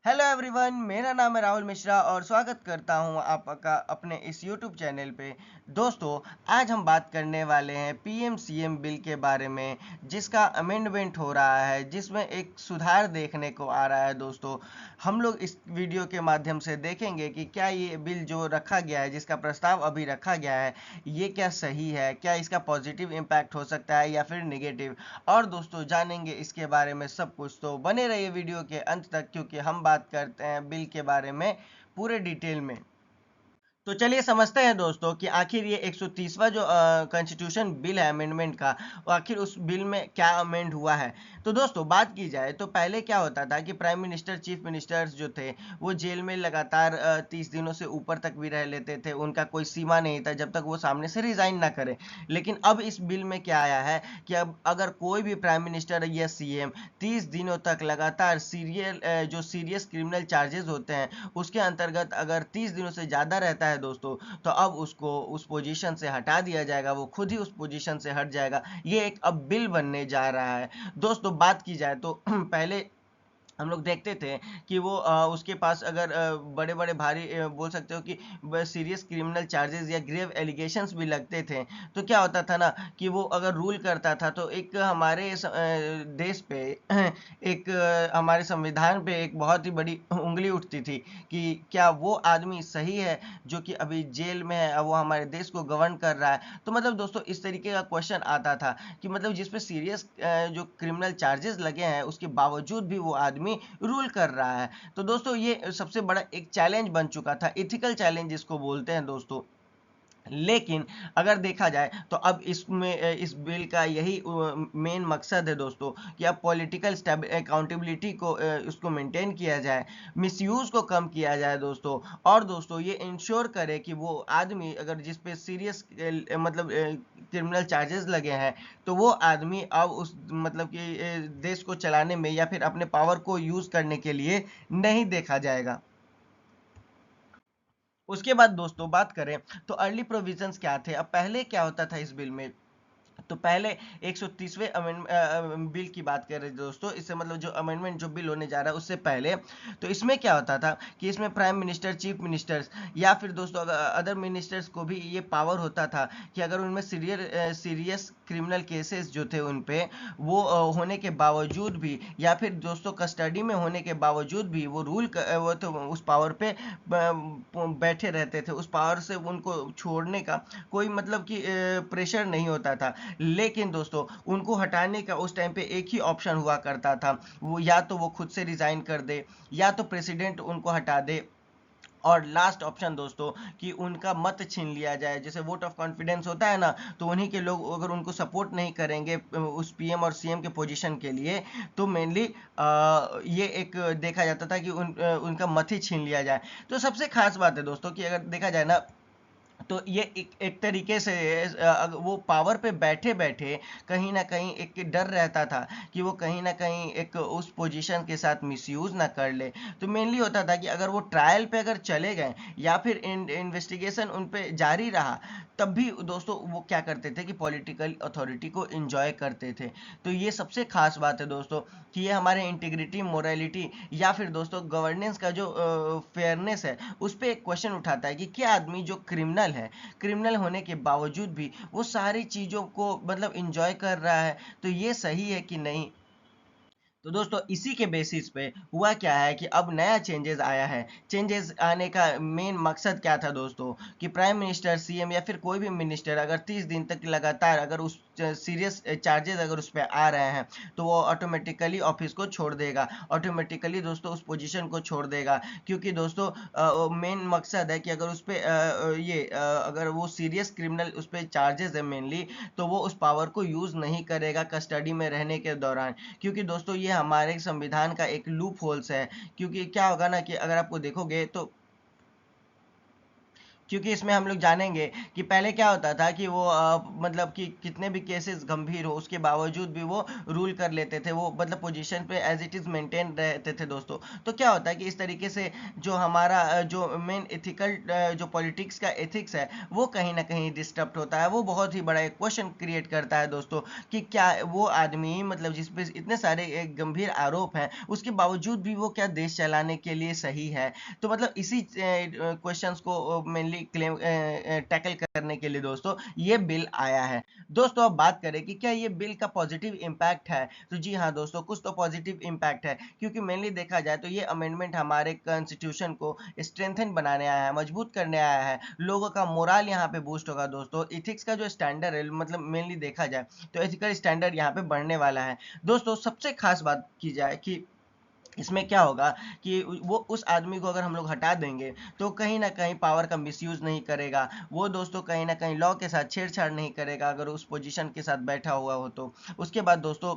Hello everyone, मेरा नाम है राहुल मिश्रा और स्वागत करता हूं आपका अपने इस यूट्यूब चैनल पे। दोस्तों, आज हम बात करने वाले हैं पीएम सीएम बिल के बारे में, जिसका अमेंडमेंट हो रहा है, जिसमें एक सुधार देखने को आ रहा है। दोस्तों, हम लोग इस वीडियो के माध्यम से देखेंगे कि क्या ये बिल जो रखा गया है, जिसका प्रस्ताव अभी रखा गया है, ये क्या सही है, क्या इसका पॉजिटिव इम्पैक्ट हो सकता है या फिर नेगेटिव। और दोस्तों, जानेंगे इसके बारे में सब कुछ, तो बने रहिए वीडियो के अंत तक, क्योंकि हम बात करते हैं बिल के बारे में पूरे डिटेल में। तो चलिए समझते हैं दोस्तों कि आखिर ये 130वां जो कॉन्स्टिट्यूशन बिल है अमेंडमेंट का, वो आखिर उस बिल में क्या अमेंड हुआ है। तो दोस्तों, बात की जाए तो पहले क्या होता था कि प्राइम मिनिस्टर, चीफ मिनिस्टर्स जो थे, वो जेल में लगातार 30 दिनों से ऊपर तक भी रह लेते थे। उनका कोई सीमा नहीं था जब तक वो सामने से रिजाइन ना करे। लेकिन अब इस बिल में क्या आया है कि अब अगर कोई भी प्राइम मिनिस्टर या सीएम 30 दिनों तक लगातार जो सीरियस क्रिमिनल चार्जेस होते हैं उसके अंतर्गत अगर 30 दिनों से ज़्यादा रहता है दोस्तों, तो अब उसको उस पोजीशन से हटा दिया जाएगा। वो खुद ही उस पोजीशन से हट जाएगा। ये एक अब बिल बनने जा रहा है। दोस्तों, बात की जाए तो पहले हम लोग देखते थे कि वो उसके पास अगर बड़े बड़े भारी बोल सकते हो कि सीरियस क्रिमिनल चार्जेस या ग्रेव एलिगेशंस भी लगते थे, तो क्या होता था ना कि वो अगर रूल करता था तो एक हमारे देश पे एक हमारे संविधान पे एक बहुत ही बड़ी उंगली उठती थी कि क्या वो आदमी सही है जो कि अभी जेल में है, अब वो हमारे देश को गवर्न कर रहा है। तो मतलब दोस्तों, इस तरीके का क्वेश्चन आता था कि मतलब जिस पे सीरियस जो क्रिमिनल चार्जेस लगे हैं उसके बावजूद भी वो आदमी रूल कर रहा है। तो दोस्तों, ये सबसे बड़ा एक चैलेंज बन चुका था, एथिकल चैलेंज जिसको बोलते हैं दोस्तों। लेकिन अगर देखा जाए तो अब इसमें इस बिल का यही मेन मकसद है दोस्तों कि अब पॉलिटिकल अकाउंटेबिलिटी को उसको मेंटेन किया जाए, मिसयूज़ को कम किया जाए दोस्तों। और दोस्तों, ये इंश्योर करे कि वो आदमी अगर जिस पे सीरियस मतलब क्रिमिनल चार्जेस लगे हैं, तो वो आदमी अब उस मतलब कि देश को चलाने में या फिर अपने पावर को यूज़ करने के लिए नहीं देखा जाएगा। उसके बाद दोस्तों, बात करें तो अर्ली प्रोविजंस क्या थे। अब पहले क्या होता था इस बिल में, तो पहले 130वें बिल की बात कर रहे थे दोस्तों। इससे मतलब जो अमेंडमेंट जो बिल होने जा रहा है उससे पहले, तो इसमें क्या होता था कि इसमें प्राइम मिनिस्टर, चीफ मिनिस्टर्स या फिर दोस्तों अदर मिनिस्टर्स को भी ये पावर होता था कि अगर उनमें सीरियस क्रिमिनल केसेस जो थे उन पे वो होने के बावजूद भी, या फिर दोस्तों कस्टडी में होने के बावजूद भी वो वो तो उस पावर पे बैठे रहते थे। उस पावर से उनको छोड़ने का कोई मतलब कि प्रेशर नहीं होता था। लेकिन दोस्तों, उनको हटाने का उस टाइम पे एक ही ऑप्शन हुआ करता था, वो या तो वो खुद से रिजाइन कर दे या तो प्रेसिडेंट उनको हटा दे, और लास्ट ऑप्शन दोस्तों कि उनका मत छीन लिया जाए। जैसे वोट ऑफ कॉन्फिडेंस होता है ना, तो उन्हीं के लोग अगर उनको सपोर्ट नहीं करेंगे उस पीएम और सीएम के पोजीशन के लिए, तो मेनली ये एक देखा जाता था कि उनका मत ही छीन लिया जाए। तो सबसे खास बात है दोस्तों कि अगर देखा जाए ना, तो ये एक तरीके से वो पावर पे बैठे बैठे कहीं ना कहीं एक डर रहता था कि वो कहीं ना कहीं एक उस पोजीशन के साथ मिसयूज ना कर ले। तो मेनली होता था कि अगर वो ट्रायल पे अगर चले गए या फिर इन्वेस्टिगेशन उन पे जारी रहा, तब भी दोस्तों वो क्या करते थे कि पॉलिटिकल अथॉरिटी को इंजॉय करते थे। तो ये सबसे खास बात है दोस्तों कि ये हमारे इंटीग्रिटी, मोरालिटी या फिर दोस्तों गवर्नेंस का जो फेयरनेस है, उस पर एक क्वेश्चन उठाता है कि क्या आदमी जो क्रिमिनल है, क्रिमिनल होने के बावजूद भी वो सारी चीज़ों को मतलब इंजॉय कर रहा है, तो ये सही है कि नहीं। तो दोस्तों, इसी के बेसिस पे हुआ क्या है कि अब नया चेंजेस आया है। चेंजेस आने का मेन मकसद क्या था दोस्तों कि प्राइम मिनिस्टर, सीएम या फिर कोई भी मिनिस्टर अगर 30 दिन तक लगातार अगर उस सीरियस चार्जेस अगर उस पर आ रहे हैं, तो वो ऑटोमेटिकली ऑफिस को छोड़ देगा, ऑटोमेटिकली दोस्तों उस पोजीशन को छोड़ देगा। क्योंकि दोस्तों मेन मकसद है कि अगर उस पर अगर वो सीरियस क्रिमिनल उस पर चार्जेस है मेनली, तो वो उस पावर को यूज़ नहीं करेगा कस्टडी में रहने के दौरान। क्योंकि दोस्तों ये हमारे संविधान का एक लूप होल्स है। क्योंकि क्या होगा ना कि अगर आपको देखोगे क्योंकि इसमें हम लोग जानेंगे कि पहले क्या होता था कि वो मतलब कि कितने भी केसेस गंभीर हो उसके बावजूद भी वो रूल कर लेते थे, वो मतलब पोजीशन पे एज इट इज़ मेंटेन रहते थे दोस्तों। तो क्या होता है कि इस तरीके से जो हमारा जो मेन एथिकल जो पॉलिटिक्स का एथिक्स है वो कहीं ना कहीं डिस्टर्ब होता है। वो बहुत ही बड़ा एक क्वेश्चन क्रिएट करता है दोस्तों कि क्या वो आदमी मतलब जिस पे इतने सारे एक गंभीर आरोप हैं उसके बावजूद भी वो क्या देश चलाने के लिए सही है। तो मतलब इसी क्वेश्चंस को मेनली क्लेम टैकल करने के लिए दोस्तों ये बिल आया है। दोस्तों अब बात करें कि क्या ये बिल का पॉजिटिव इम्पैक्ट है, तो जी हाँ दोस्तों कुछ तो पॉजिटिव इम्पैक्ट है, क्योंकि मेनली देखा जाए तो ये अमेंडमेंट हमारे कॉन्स्टिट्यूशन को स्ट्रेंथन बनाने आया है, मजबूत करने आया है, लोगों का मोरल यहाँ पे बूस्ट होगा दोस्तों। इथिक्स का जो स्टैंडर्ड है मतलब मेनली देखा जाए तो एथिकल स्टैंडर्ड यहाँ पे बढ़ने वाला है दोस्तों। सबसे खास बात की जाए कि इसमें क्या होगा कि वो उस आदमी को अगर हम लोग हटा देंगे तो कहीं ना कहीं पावर का मिसयूज नहीं करेगा वो दोस्तों, कहीं ना कहीं लॉ के साथ छेड़छाड़ नहीं करेगा अगर उस पोजीशन के साथ बैठा हुआ हो तो। उसके बाद दोस्तों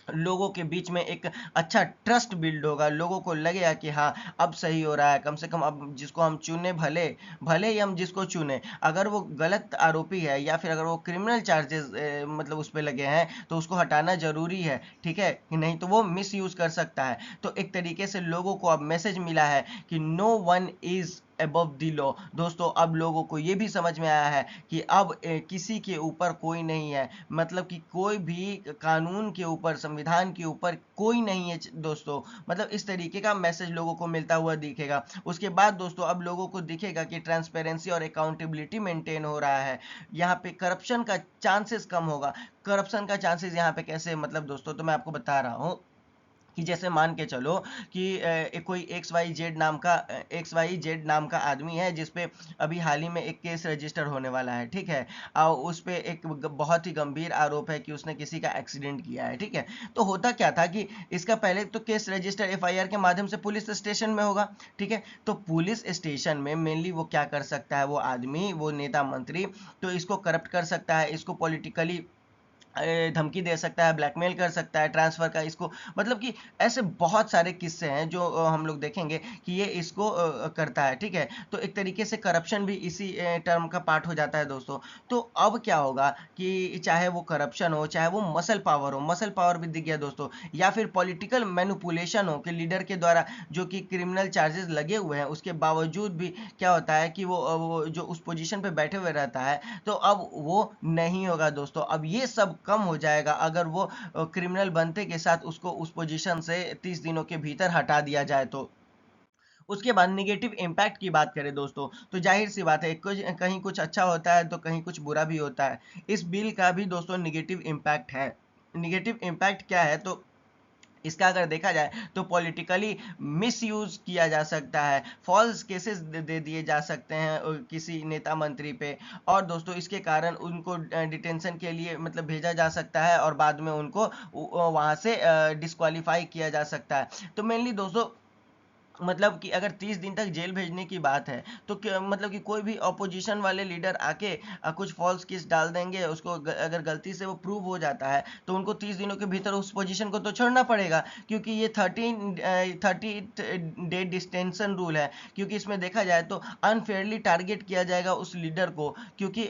लोगों के बीच में एक अच्छा ट्रस्ट बिल्ड होगा, लोगों को लगेगा कि हाँ अब सही हो रहा है, कम से कम अब जिसको हम चुने भले भले ही हम जिसको चुने अगर वो गलत आरोपी है या फिर अगर वो क्रिमिनल चार्जेस मतलब उस पर लगे हैं तो उसको हटाना जरूरी है, ठीक है कि नहीं तो वो मिस यूज कर सकता है। तो एक तरीके से लोगों को अब मैसेज मिला है कि no one is above the law. दोस्तों अब लोगों को ये भी समझ में आया है कि अब किसी के ऊपर कोई नहीं है, मतलब कि कोई भी कानून के ऊपर संविधान के ऊपर कोई नहीं है दोस्तों। मतलब इस तरीके का मैसेज लोगों को मिलता हुआ दिखेगा। उसके बाद दोस्तों अब लोगों को दिखेगा कि ट्रांसपेरेंसी और अकाउंटेबिलिटी मेंटेन हो रहा है, यहाँ पे करप्शन का चांसेस कम होगा। करप्शन का चांसेस यहाँ पे कैसे मतलब दोस्तों, तो मैं आपको बता रहा हूँ कि जैसे मान के चलो कि कोई एक्स वाई जेड नाम का आदमी है जिस पे अभी हाल ही में एक केस रजिस्टर होने वाला है, ठीक है। और उस पे एक बहुत ही गंभीर आरोप है कि उसने किसी का एक्सीडेंट किया है, ठीक है। तो होता क्या था कि इसका पहले तो केस रजिस्टर एफआईआर के माध्यम से पुलिस स्टेशन में होगा, ठीक है। तो पुलिस स्टेशन में मेनली वो क्या कर सकता है, वो आदमी वो नेता मंत्री तो इसको करप्ट कर सकता है, इसको पॉलिटिकली धमकी दे सकता है, ब्लैकमेल कर सकता है, ट्रांसफर का इसको मतलब कि ऐसे बहुत सारे किस्से हैं जो हम लोग देखेंगे कि ये इसको करता है, ठीक है। तो एक तरीके से करप्शन भी इसी टर्म का पार्ट हो जाता है दोस्तों। तो अब क्या होगा कि चाहे वो करप्शन हो चाहे वो मसल पावर हो, मसल पावर भी दिख गया दोस्तों, या फिर पॉलिटिकल मैनिपुलेशन हो कि लीडर के द्वारा जो कि क्रिमिनल चार्जेस लगे हुए हैं उसके बावजूद भी क्या होता है कि वो जो उस पोजीशन पे बैठे हुए रहता है तो अब वो नहीं होगा दोस्तों। अब ये सब कम हो जाएगा अगर वो क्रिमिनल बनते के साथ उसको उस पोजीशन से 30 दिनों के भीतर हटा दिया जाए तो। उसके बाद निगेटिव इम्पैक्ट की बात करें दोस्तों तो जाहिर सी बात है कुछ कहीं कुछ अच्छा होता है तो कहीं कुछ बुरा भी होता है। इस बिल का भी दोस्तों निगेटिव इम्पैक्ट है। निगेटिव इम्पैक्ट क्या है, तो इसका अगर देखा जाए तो पॉलिटिकली मिसयूज किया जा सकता है, फॉल्स केसेस दे दिए जा सकते हैं किसी नेता मंत्री पे, और दोस्तों इसके कारण उनको डिटेंशन के लिए मतलब भेजा जा सकता है और बाद में उनको वहाँ से डिस्क्वालीफाई किया जा सकता है। तो मेनली दोस्तों मतलब कि अगर 30 दिन तक जेल भेजने की बात है तो क्या मतलब कि कोई भी ऑपोजिशन वाले लीडर आके कुछ फॉल्स केस डाल देंगे, उसको अगर गलती से वो प्रूव हो जाता है तो उनको 30 दिनों के भीतर उस पोजीशन को तो छोड़ना पड़ेगा, क्योंकि ये 30 डे डिस्टेंशन रूल है। क्योंकि इसमें देखा जाए तो अनफेयरली टारगेट किया जाएगा उस लीडर को, क्योंकि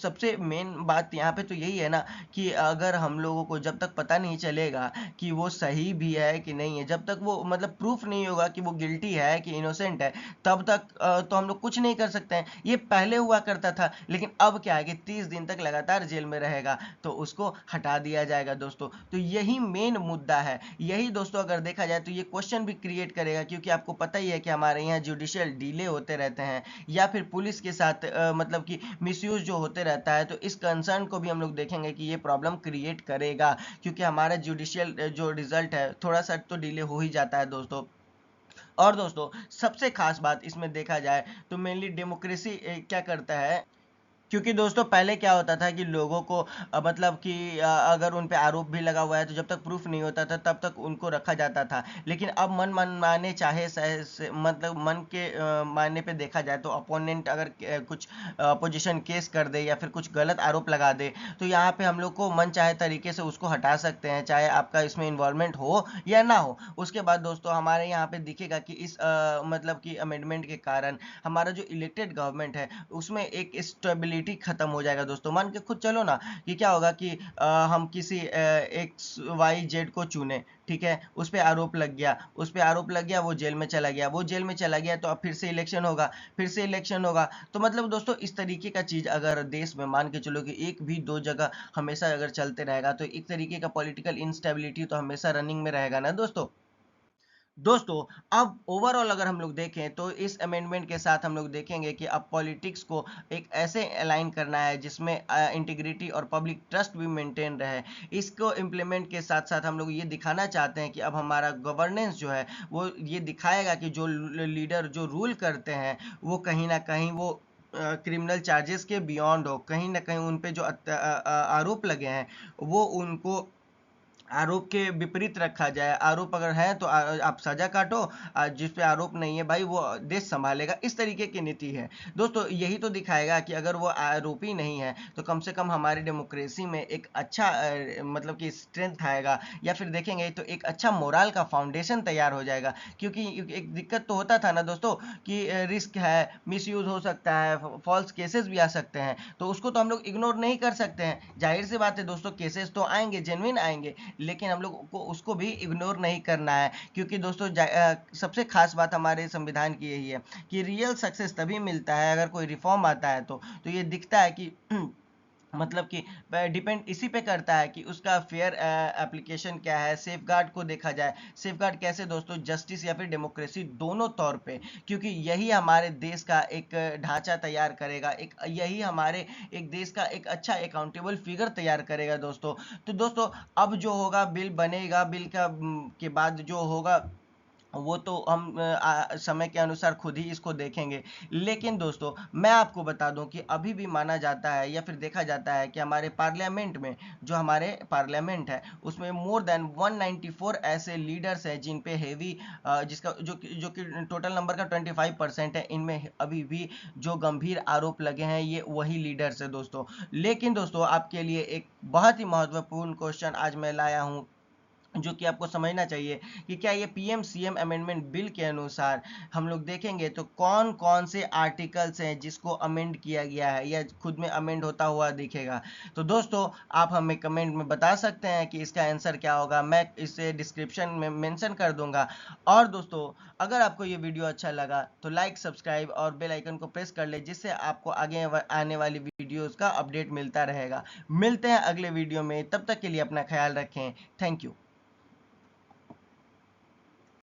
सबसे मेन बात यहाँ पे तो यही है ना कि अगर हम लोगों को जब तक पता नहीं चलेगा कि वो सही भी है कि नहीं है, जब तक वो मतलब प्रूफ नहीं होगा कि वो गिल्टी है कि इनोसेंट है, तब तक तो हम लोग कुछ नहीं कर सकते हैं। ये पहले हुआ करता था, लेकिन अब क्या है कि 30 दिन तक लगातार जेल में रहेगा तो उसको हटा दिया जाएगा दोस्तों। तो यही मेन मुद्दा है, यही दोस्तों अगर देखा जाए तो ये क्वेश्चन भी क्रिएट करेगा, क्योंकि आपको पता ही है कि हमारे यहाँ जुडिशियल डिले होते रहते हैं या फिर पुलिस के साथ मतलब कि मिसयूज जो होते रहता है, तो इस कंसर्न को भी हम लोग देखेंगे कि ये प्रॉब्लम क्रिएट करेगा, क्योंकि हमारा जुडिशियल जो रिजल्ट है थोड़ा सा तो डिले हो ही जाता है दोस्तों। और दोस्तों सबसे खास बात इसमें देखा जाए तो मेनली डेमोक्रेसी क्या करता है क्योंकि दोस्तों पहले क्या होता था कि लोगों को मतलब कि अगर उन पे आरोप भी लगा हुआ है तो जब तक प्रूफ नहीं होता था तब तक उनको रखा जाता था। लेकिन अब मन माने चाहे मतलब मन के मानने पे देखा जाए तो अपोनेंट अगर कुछ अपोजिशन केस कर दे या फिर कुछ गलत आरोप लगा दे तो यहाँ पे हम लोग को मन चाहे तरीके से उसको हटा सकते हैं, चाहे आपका इसमें इन्वॉल्वमेंट हो या ना हो। उसके बाद दोस्तों हमारे यहाँ पे दिखेगा कि इस मतलब कि अमेंडमेंट के कारण हमारा जो इलेक्टेड गवर्नमेंट है उसमें एक स्टेबिलिटी खत्म हो जाएगा। दोस्तों मान के खुद चलो ना कि क्या होगा कि हम किसी एक्स वाई जेड को चुने, ठीक है, उस पे आरोप लग गया, उस पे आरोप लग गया, वो जेल में चला गया, वो जेल में चला गया तो अब फिर से इलेक्शन होगा, फिर से इलेक्शन होगा। तो मतलब दोस्तों इस तरीके का चीज अगर देश में मान के चलो कि एक भी दो जगह हमेशा अगर चलते रहेगा तो एक तरीके का पॉलिटिकल इंस्टेबिलिटी तो हमेशा रनिंग में रहेगा ना दोस्तों। दोस्तों अब ओवरऑल अगर हम लोग देखें तो इस अमेंडमेंट के साथ हम लोग देखेंगे कि अब पॉलिटिक्स को एक ऐसे अलाइन करना है जिसमें इंटीग्रिटी और पब्लिक ट्रस्ट भी मेंटेन रहे। इसको इम्प्लीमेंट के साथ साथ हम लोग ये दिखाना चाहते हैं कि अब हमारा गवर्नेंस जो है वो ये दिखाएगा कि जो लीडर जो रूल करते हैं वो कहीं ना कहीं वो क्रिमिनल चार्जेस के बियॉन्ड हो, कहीं ना कहीं उन पे जो आरोप लगे हैं वो उनको आरोप के विपरीत रखा जाए। आरोप अगर है तो आप सजा काटो, जिस पे आरोप नहीं है भाई वो देश संभालेगा, इस तरीके की नीति है। दोस्तों यही तो दिखाएगा कि अगर वो आरोपी नहीं है तो कम से कम हमारी डेमोक्रेसी में एक अच्छा मतलब कि स्ट्रेंथ आएगा, या फिर देखेंगे तो एक अच्छा मोरल का फाउंडेशन तैयार हो जाएगा। क्योंकि एक दिक्कत तो होता था ना दोस्तों कि रिस्क है, मिसयूज हो सकता है, फॉल्स केसेस भी आ सकते हैं, तो उसको तो हम लोग इग्नोर नहीं कर सकते हैं। जाहिर सी बात है दोस्तों केसेस तो आएंगे, जेन्युइन आएंगे, लेकिन हम लोग को उसको भी इग्नोर नहीं करना है। क्योंकि दोस्तों सबसे खास बात हमारे संविधान की यही है कि रियल सक्सेस तभी मिलता है अगर कोई रिफॉर्म आता है। तो ये दिखता है कि मतलब कि डिपेंड इसी पे करता है कि उसका फेयर एप्लीकेशन क्या है। सेफ गार्ड को देखा जाए, सेफ गार्ड कैसे दोस्तों, जस्टिस या फिर डेमोक्रेसी दोनों तौर पे, क्योंकि यही हमारे देश का एक ढांचा तैयार करेगा, एक यही हमारे एक देश का एक अच्छा अकाउंटेबल फिगर तैयार करेगा दोस्तों। तो दोस्तों अब जो होगा बिल बनेगा, बिल का के बाद जो होगा वो तो हम समय के अनुसार खुद ही इसको देखेंगे। लेकिन दोस्तों मैं आपको बता दूं कि अभी भी माना जाता है या फिर देखा जाता है कि हमारे पार्लियामेंट में, जो हमारे पार्लियामेंट है उसमें मोर देन 194 ऐसे लीडर्स हैं जिन पे हैवी जिसका जो कि टोटल नंबर का 25% है, इनमें अभी भी जो गंभीर आरोप लगे हैं ये वही लीडर्स है दोस्तों। लेकिन दोस्तों आपके लिए एक बहुत ही महत्वपूर्ण क्वेश्चन आज मैं लाया हूं जो कि आपको समझना चाहिए कि क्या ये पीएम सीएम अमेंडमेंट बिल के अनुसार हम लोग देखेंगे तो कौन कौन से आर्टिकल्स हैं जिसको अमेंड किया गया है या खुद में अमेंड होता हुआ दिखेगा। तो दोस्तों आप हमें कमेंट में बता सकते हैं कि इसका आंसर क्या होगा, मैं इसे डिस्क्रिप्शन में मेंशन कर दूंगा। और दोस्तों अगर आपको ये वीडियो अच्छा लगा तो लाइक सब्सक्राइब और बेल आइकन को प्रेस कर ले, जिससे आपको आगे आने वाली वीडियोस का अपडेट मिलता रहेगा। मिलते हैं अगले वीडियो में, तब तक के लिए अपना ख्याल रखें। Thank you.